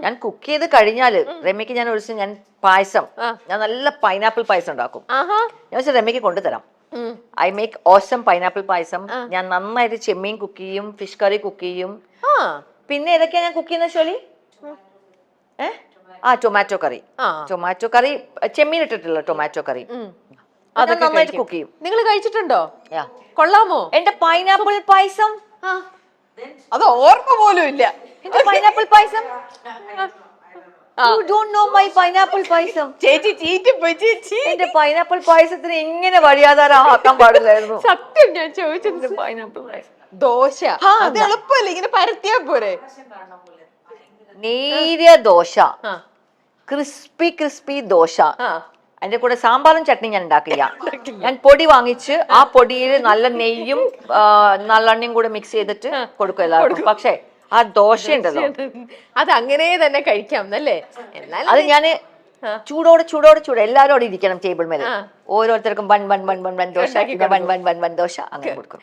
ഞാൻ കുക്ക് ചെയ്ത് കഴിഞ്ഞാല് രമ്യക്ക് ഞാൻ ഒരു ദിവസം ഞാൻ പായസം ഞാൻ നല്ല പൈനാപ്പിൾ പായസം ഉണ്ടാക്കും. ഞാൻ വെച്ചാൽ രമ്യക്ക് കൊണ്ടുതരാം. ഐ മേക്ക് ഓസം പൈനാപ്പിൾ പായസം. ഞാൻ നന്നായിട്ട് ചെമ്മീൻ കുക്ക് ചെയ്യും, ഫിഷ് കറി കുക്ക് ചെയ്യും. പിന്നെ ഏതൊക്കെയാ ഞാൻ കുക്ക് ചെയ്യുന്ന ഷോലി? ടൊമാറ്റോ കറി. ടൊമാറ്റോ കറി ചെമ്മീൻ ഇട്ടിട്ടുള്ള ടൊമാറ്റോ കറി നന്നായിട്ട് കുക്ക് ചെയ്യും. നിങ്ങൾ കഴിച്ചിട്ടുണ്ടോ? കൊള്ളാമോ? എന്റെ പൈനാപ്പിൾ പായസം അത് ഓർമ്മ പോലും ഇല്ല. എന്റെ pineapple payasam You don't know my pineapple പായസം. ചേച്ചി ചീറ്റിപ്പോയി ചേച്ചി. എന്റെ പൈനാപ്പിൾ പായസത്തിന് ഇങ്ങനെ വഴിയാധാരം ആക്കാൻ പാടില്ലായിരുന്നു. സത്യം ഞാൻ ചോദിച്ചത്. പൈനാപ്പിൾ പായസം ദോശ അത് എളുപ്പമല്ലേ, ഇങ്ങനെ പരത്തിയാ പോരെ. നേരിയ ദോശ, ക്രിസ്പി ദോശ. അതിന്റെ കൂടെ സാമ്പാറും ചട്നി ഞാൻ ഉണ്ടാക്കില്ല. ഞാൻ പൊടി വാങ്ങിച്ച് ആ പൊടിയിൽ നല്ല നെയ്യും നല്ലെണ്ണയും കൂടെ മിക്സ് ചെയ്തിട്ട് കൊടുക്കും എല്ലാവർക്കും. പക്ഷെ ആ ദോശ ഉണ്ടല്ലോ അത് അങ്ങനെ തന്നെ കഴിക്കാം അല്ലേ? അത് ഞാന് ചൂടോടെ എല്ലാവരും അവിടെ ഇരിക്കണം ടേബിൾ മേലെ. ഓരോരുത്തർക്കും bun bun bun bun bun dosa, bun bun bun bun dosa അങ്ങനെ കൊടുക്കും.